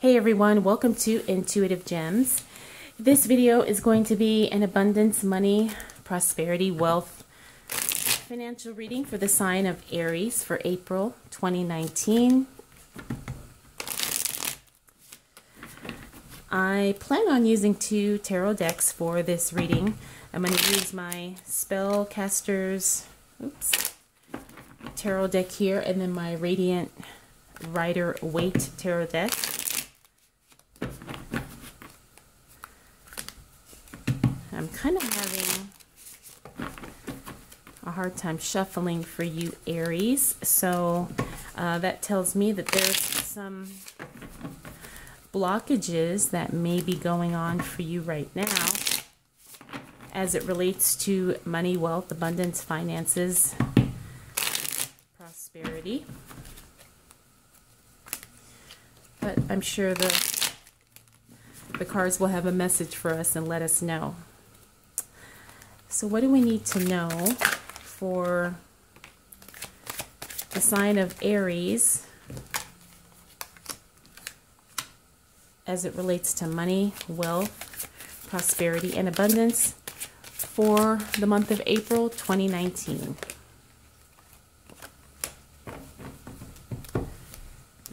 Hey everyone, welcome to Intuitive Gems. This video is going to be an abundance, money, prosperity, wealth, financial reading for the sign of Aries for April 2019. I plan on using 2 tarot decks for this reading. I'm going to use my Spellcasters tarot deck here and then my Radiant Rider-Waite tarot deck. I'm kind of having a hard time shuffling for you, Aries. So that tells me that there's some blockages that may be going on for you right now as it relates to money, wealth, abundance, finances, prosperity. But I'm sure the cards will have a message for us and let us know. So what do we need to know for the sign of Aries as it relates to money, wealth, prosperity, and abundance for the month of April 2019?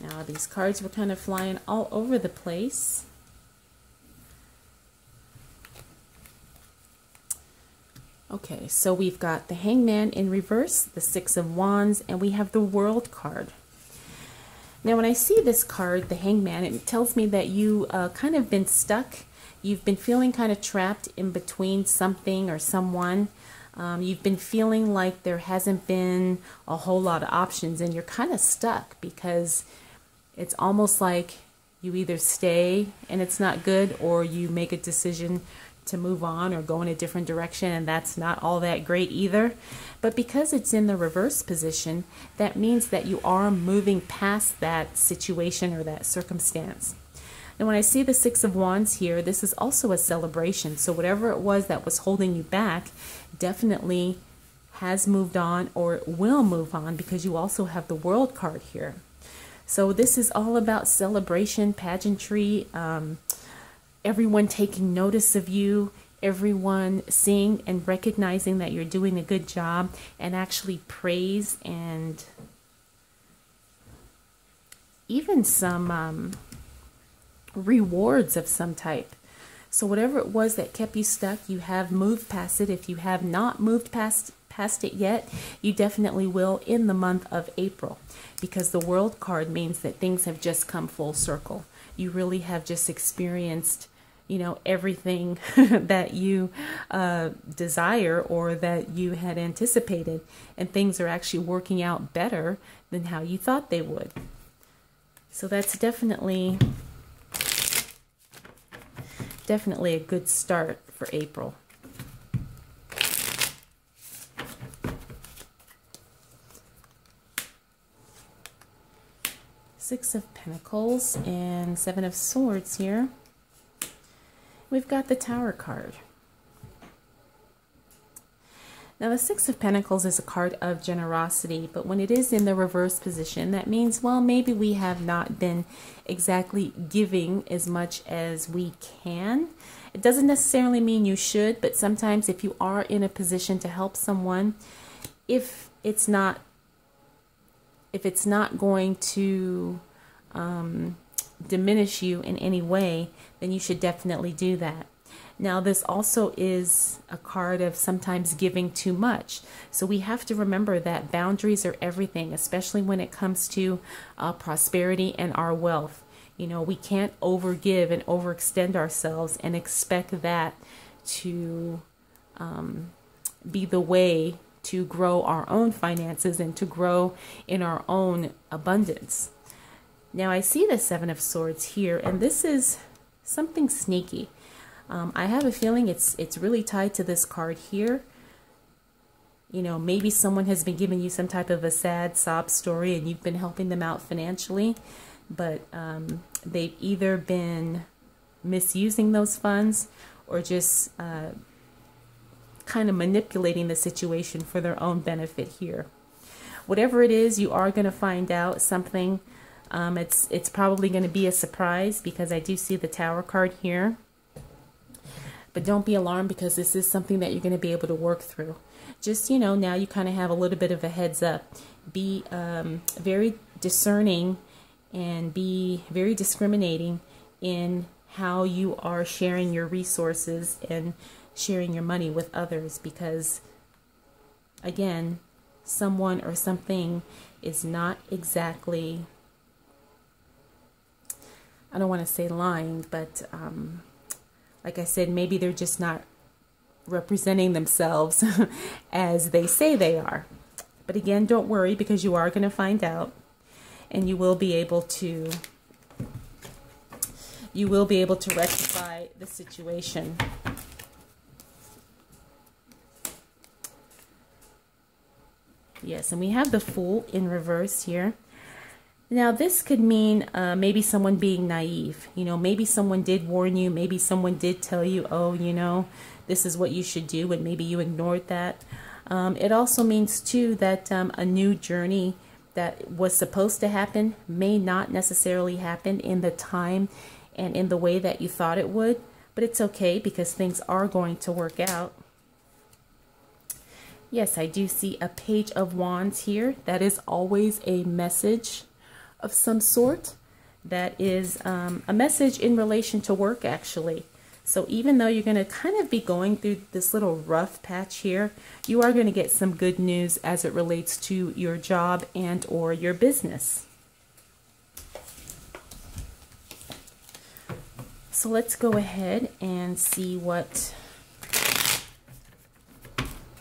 Now these cards were kind of flying all over the place. Okay, so we've got the Hangman in reverse, the Six of Wands, and we have the World card. Now, when I see this card, the Hangman, it tells me that you kind of been stuck. You've been feeling kind of trapped in between something or someone. You've been feeling like there hasn't been a whole lot of options, and you're kind of stuck because it's almost like you either stay and it's not good, or you make a decision to move on or go in a different direction, and that's not all that great either. But because it's in the reverse position, that means that you are moving past that situation or that circumstance. And when I see the Six of Wands here, this is also a celebration. So whatever it was that was holding you back definitely has moved on or will move on, because you also have the World card here. So this is all about celebration, pageantry, everyone taking notice of you, everyone seeing and recognizing that you're doing a good job, and actually praise and even some rewards of some type. So whatever it was that kept you stuck, you have moved past it. If you have not moved past it yet, you definitely will in the month of April, because the World card means that things have just come full circle. You really have just experienced, you know, everything that you desire or that you had anticipated, and things are actually working out better than how you thought they would. So that's definitely a good start for April. Six of Pentacles and Seven of Swords here. We've got the Tower card. Now the Six of Pentacles is a card of generosity, but when it is in the reverse position, that means, well, maybe we have not been exactly giving as much as we can. It doesn't necessarily mean you should, but sometimes if you are in a position to help someone, if it's not going to diminish you in any way, then you should definitely do that. Now this also is a card of sometimes giving too much. So we have to remember that boundaries are everything, especially when it comes to prosperity and our wealth. You know, we can't overgive and overextend ourselves and expect that to be the way to grow our own finances and to grow in our own abundance. Now I see the Seven of Swords here, and this is something sneaky. I have a feeling it's really tied to this card here. You know, maybe someone has been giving you some type of a sad sob story and you've been helping them out financially, but they've either been misusing those funds or just kind of manipulating the situation for their own benefit here. Whatever it is, you are going to find out something It's probably going to be a surprise because I do see the Tower card here. But don't be alarmed because this is something that you're going to be able to work through. Just, you know, now you kind of have a little bit of a heads up. Be very discerning and be very discriminating in how you are sharing your resources and sharing your money with others, because again, someone or something is not exactly, I don't want to say lying, but like I said, maybe they're just not representing themselves as they say they are. But again, don't worry, because you are going to find out, and you will be able to rectify the situation. Yes, and we have the Fool in reverse here. Now, this could mean maybe someone being naive. You know, maybe someone did warn you. Maybe someone did tell you, oh, you know, this is what you should do, and maybe you ignored that. It also means, too, that a new journey that was supposed to happen may not necessarily happen in the time and in the way that you thought it would. But it's okay, because things are going to work out. Yes, I do see a Page of Wands here. That is always a message of some sort. That is a message in relation to work, actually. So even though you're going to kind of be going through this little rough patch here, you are going to get some good news as it relates to your job and or your business. So let's go ahead and see what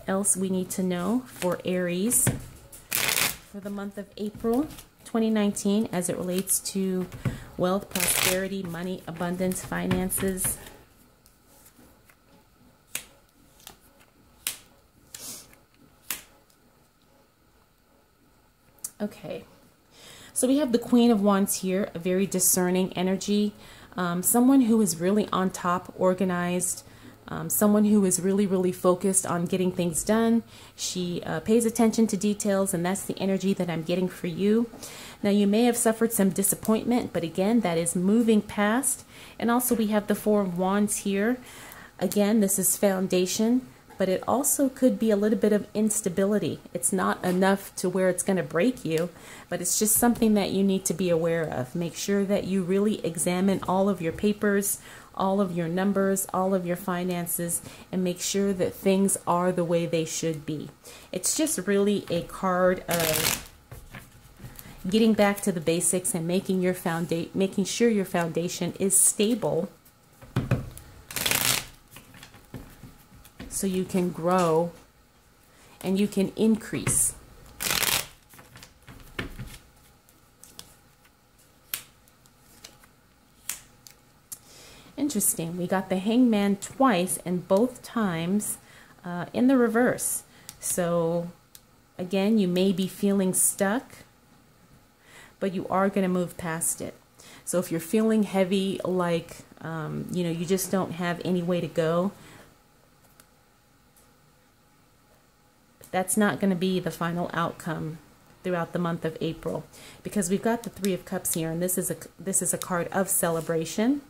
else we need to know for Aries for the month of April 2019 as it relates to wealth, prosperity, money, abundance, finances. Okay, so we have the Queen of Wands here, a very discerning energy, someone who is really on top, organized, someone who is really focused on getting things done. She pays attention to details, and that's the energy that I'm getting for you. Now, you may have suffered some disappointment, but again, that is moving past. And also we have the Four of Wands here. Again, this is foundation, but it also could be a little bit of instability. It's not enough to where it's going to break you, but it's just something that you need to be aware of. Make sure that you really examine all of your papers, all of your numbers, all of your finances, and make sure that things are the way they should be. It's just really a card of getting back to the basics and making sure your foundation is stable, so you can grow and you can increase. Interesting. We got the Hangman twice, and both times in the reverse. So again, you may be feeling stuck, but you are going to move past it. So if you're feeling heavy, like you know, you just don't have any way to go, that's not going to be the final outcome throughout the month of April, because we've got the Three of Cups here, and this is a card of celebration.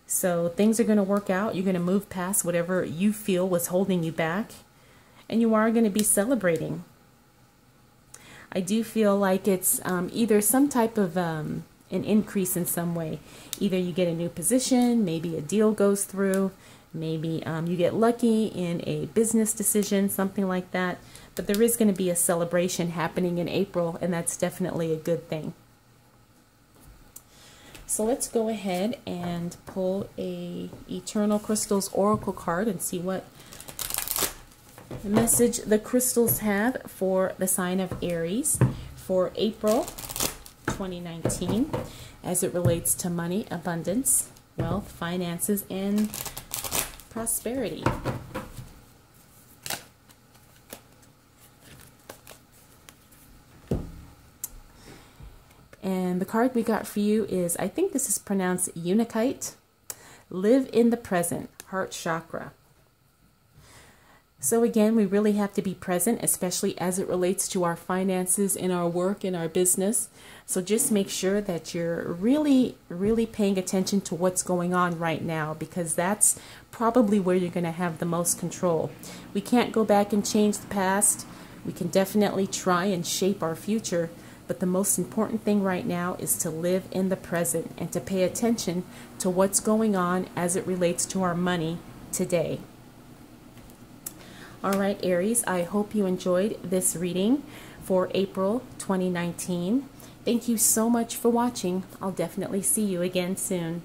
So things are going to work out. You're going to move past whatever you feel was holding you back, and you are going to be celebrating. I do feel like it's either some type of an increase in some way. Either you get a new position, maybe a deal goes through, maybe you get lucky in a business decision, something like that. But there is going to be a celebration happening in April, and that's definitely a good thing. So let's go ahead and pull a Eternal Crystals Oracle card and see what message the crystals have for the sign of Aries for April 2019 as it relates to money, abundance, wealth, finances, and prosperity. And the card we got for you is, I think this is pronounced Unikite. Live in the present, heart chakra. So again, we really have to be present, especially as it relates to our finances in our work and our business. So just make sure that you're really, really paying attention to what's going on right now, because that's probably where you're going to have the most control. We can't go back and change the past. We can definitely try and shape our future, but the most important thing right now is to live in the present and to pay attention to what's going on as it relates to our money today. All right, Aries, I hope you enjoyed this reading for April 2019. Thank you so much for watching. I'll definitely see you again soon.